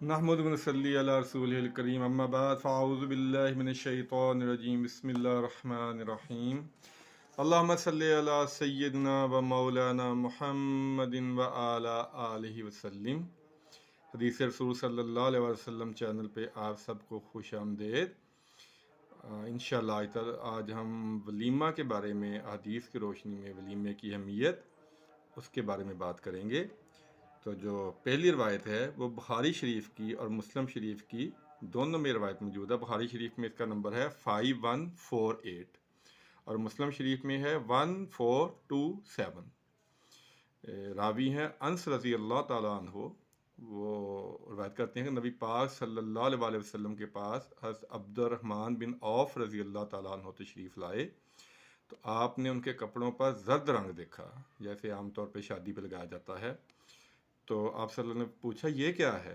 नहमदुहु व नसल्ली अला रसूलिहिल करीम अम्मा बाद फ़अऊज़ु बिल्लाहि मिनश शैतानिर रजीम बिस्मिल्लाहिर रहमानिर रहीम अल्लाहुम्मा सल्लि अला सय्यिदिना व मौलाना मुहम्मदिन व अला आलिहि वसल्लम। हदीस रसूल सल्लल्लाहु अलैहि वसल्लम चैनल पे आप सबको खुश आमदेद। इंशाअल्लाह आज हम वलीमा के बारे में, हदीस की रोशनी में वलीमे की अहमियत, उसके बारे में बात करेंगे। तो जो पहली रवायत है वो बुखारी शरीफ की और मुस्लिम शरीफ की दोनों में रवायत मौजूद है। बुखारी शरीफ में इसका नंबर है 5148 और मुस्लिम शरीफ में है 1427। रावी हैं अनस रज़ी अल्लाह ताला अन्हो। वो रवायत करते हैं कि नबी पाक सल्लल्लाहु अलैहि वसल्लम के पास हज़रत अब्दुर्रहमान बिन औफ रज़ी अल्लाह ताला अन्हो तशरीफ़ लाए, तो आपने उनके कपड़ों पर जर्द रंग देखा, जैसे आमतौर पर शादी पर लगाया जाता है। तो आप सल्लल्लाहु अलैहि वसल्लम ने पूछा ये क्या है?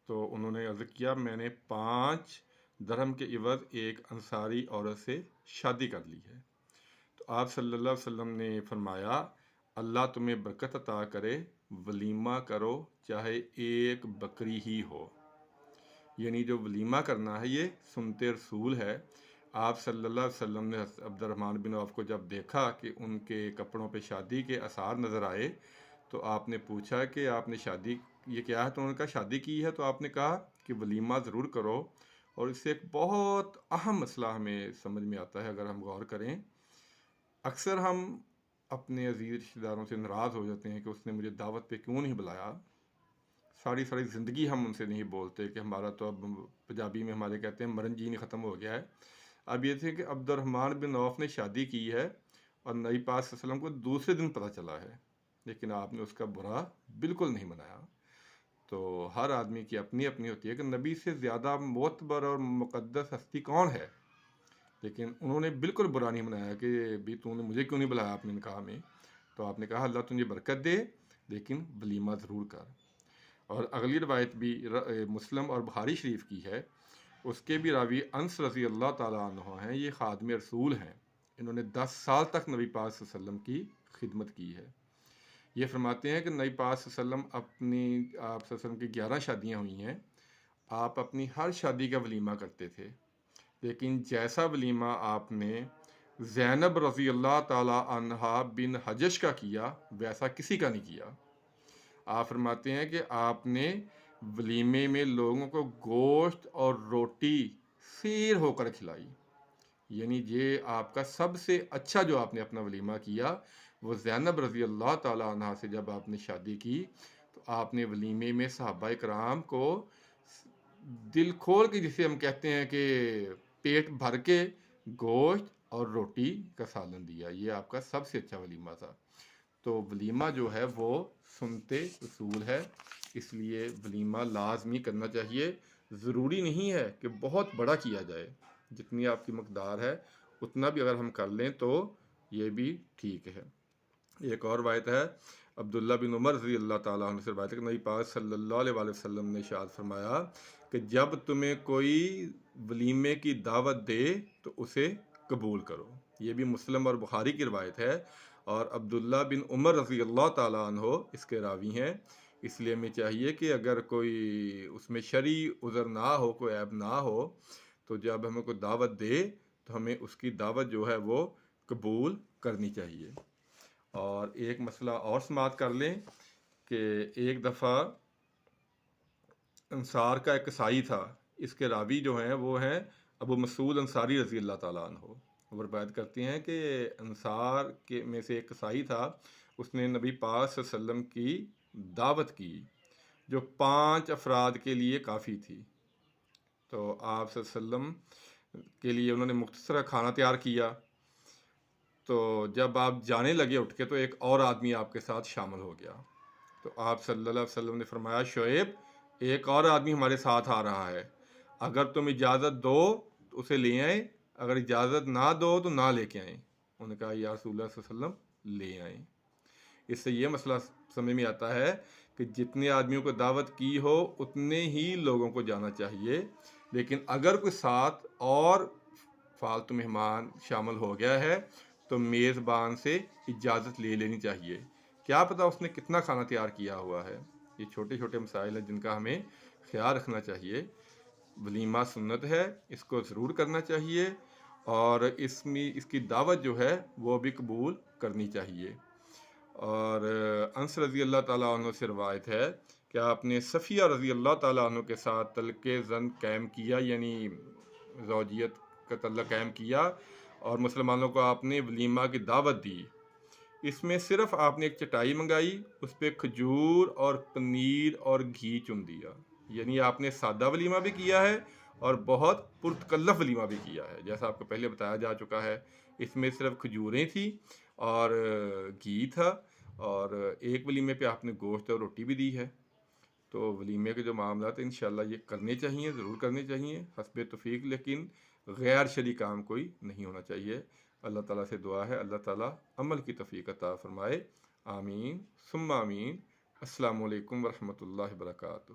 तो उन्होंने अर्ज़ किया मैंने 5 दरहम के इवज़ एक अंसारी औरत से शादी कर ली है। तो आप सल्लल्लाहु अलैहि वसल्लम ने फरमाया अल्लाह तुम्हें बरकत अता करे, वलीमा करो चाहे एक बकरी ही हो। यानी जो वलीमा करना है ये सुन्नते रसूल है। आप सल्लल्लाहु अलैहि वसल्लम ने अब्दुर्रहमान बिन औफ को जब देखा कि उनके कपड़ों पे शादी के आसार नज़र आए, तो आपने पूछा कि आपने शादी ये क्या है? तो उन्होंने कहा शादी की है। तो आपने कहा कि वलीमा ज़रूर करो। और इससे एक बहुत अहम मसला हमें समझ में आता है अगर हम गौर करें। अक्सर हम अपने अजीज़ रिश्तेदारों से नाराज़ हो जाते हैं कि उसने मुझे दावत पे क्यों नहीं बुलाया। सारी सारी ज़िंदगी हम उनसे नहीं बोलते कि हमारा तो अब पंजाबी में हमारे कहते हैं मरन जी नहीं ख़त्म हो गया है। अब ये थे कि अब्दुर्रहमान बिन औफ ने शादी की है और नबी पाक सल्लल्लाहु अलैहि वसल्लम को दूसरे दिन पता चला है, लेकिन आपने उसका बुरा बिल्कुल नहीं मनाया। तो हर आदमी की अपनी अपनी होती है कि नबी से ज़्यादा मोतबर और मुक़द्दस हस्ती कौन है, लेकिन उन्होंने बिल्कुल बुरा नहीं मनाया कि भी तूने मुझे क्यों नहीं बुलाया अपने निकाह में। तो आपने कहा अल्लाह तुझे बरकत दे, लेकिन वलीमा ज़रूर कर। और अगली रवायत भी मुस्लिम और बुखारी शरीफ की है। उसके भी रावी अनस रज़ी अल्लाह ताला अन्हु हैं। ये खादम रसूल हैं। इन्होंने 10 साल तक नबी पाक सल्लल्लाहु अलैहि वसल्लम की खिदमत की है। ये फरमाते हैं कि नबी पाक सल्लल्लाहु अलैहि वसल्लम अपनी आप सल्लल्लाहु अलैहि वसल्लम की 11 शादियाँ हुई हैं। आप अपनी हर शादी का वलीमा करते थे, लेकिन जैसा वलीमा आपने ज़ैनब रज़ी अल्लाह ताला अन्हा बिन हजश का किया वैसा किसी का नहीं किया। आप फरमाते हैं कि आपने वलीमे में लोगों को गोश्त और रोटी सीर होकर खिलाई। यानी ये आपका सबसे अच्छा जो आपने अपना वलीमा किया वो ज़ैनब रज़ी अल्लाह ताला अन्हा से जब आपने शादी की, तो आपने वलीमे में सहाबा इकराम को दिल खोल के, जिसे हम कहते हैं कि पेट भर के गोश्त और रोटी का सालन दिया। ये आपका सबसे अच्छा वलीमा था। तो वलीमा जो है वो सुन्नते रसूल है, इसलिए वलीमा लाजमी करना चाहिए। ज़रूरी नहीं है कि बहुत बड़ा किया जाए, जितनी आपकी मकदार है उतना भी अगर हम कर लें तो ये भी ठीक है। एक और रवायत है अब्दुल्ला बिन उमर रज़ी अल्लाह ताला अन्हु से रवायत है कि नबी पाक सल्लल्लाहु अलैहि वसल्लम ने इरशाद फरमाया कि जब तुम्हें कोई वलीमे की दावत दे तो उसे कबूल करो। ये भी मुस्लिम और बुखारी की रवायत है और अब्दुल्ला बिन उमर रज़ी अल्लाह ताला अन्हु इसके रावी हैं। इसलिए हमें चाहिए कि अगर कोई उसमें शरई उज़र ना हो, कोई ऐब ना हो, तो जब हमें कोई दावत दे तो हमें उसकी दावत जो है वो कबूल करनी चाहिए। और एक मसला और समात कर लें कि एक दफ़ा अंसार का एक कसाई था। इसके रावी जो हैं वो हैं अबू मसूद अंसारी रज़ी अल्लाह ताला अन्हु। वो रवायत करते हैं कि अंसार के में से एक कसाई था, उसने नबी पाक सल्लल्लाहु अलैहि वसल्लम की दावत की जो 5 अफराद के लिए काफ़ी थी। तो आप सल्लल्लाहु अलैहि वसल्लम के लिए उन्होंने मुख्तसर खाना तैयार किया। तो जब आप जाने लगे उठ के, तो एक और आदमी आपके साथ शामिल हो गया। तो आप सल्लल्लाहु अलैहि वसल्लम ने फरमाया शोएब, एक और आदमी हमारे साथ आ रहा है, अगर तुम इजाज़त दो तो उसे ले आए, अगर इजाज़त ना दो तो ना लेके आए। उन्होंने कहा या रसूलुल्लाह सल्लल्लाहु अलैहि वसल्लम ले आए। इससे ये मसला समझ में आता है कि जितने आदमियों को दावत की हो उतने ही लोगों को जाना चाहिए, लेकिन अगर कोई साथ और फालतू मेहमान शामिल हो गया है तो मेज़बान से इजाज़त ले लेनी चाहिए। क्या पता उसने कितना खाना तैयार किया हुआ है। ये छोटे छोटे मसाइल हैं जिनका हमें خیال رکھنا چاہیے۔ ولیمہ سنت ہے، اس کو ضرور کرنا چاہیے، اور اس میں اس کی دعوت جو ہے وہ بھی قبول کرنی چاہیے۔ اور انس رضی اللہ تعالیٰ عنہ سے روایت ہے کہ آپ نے صفیہ رضی اللہ تعالیٰ عنہ کے ساتھ تعلق زن قائم کیا، یعنی زوجیت کا تعلق قائم کیا، اور مسلمانوں کو آپ نے ولیمہ کی دعوت دی۔ اس میں صرف آپ نے ایک چٹائی منگائی، اس پہ کھجور اور پنیر اور گھی چن دیا، یعنی آپ نے سادہ ولیمہ بھی کیا ہے اور بہت پرتکلف ولیمہ بھی کیا ہے، جیسا آپ کو پہلے بتایا جا چکا ہے۔ اس میں صرف کھجوریں تھیں اور گھی تھا، اور ایک ولیمے پہ آپ نے گوشت اور روٹی بھی دی ہے۔ تو ولیمے کے جو معاملات ہیں انشاءاللہ یہ کرنے چاہیے، ضرور کرنے چاہیے حسب توفیق، لیکن غیر شرعی کام کوئی نہیں ہونا چاہیے۔ اللہ تعالیٰ سے دعا ہے اللہ تعالیٰ عمل کی توفیق عطا فرمائے، آمین ثم آمین۔ السلام علیکم ورحمۃ اللہ وبرکاتہ۔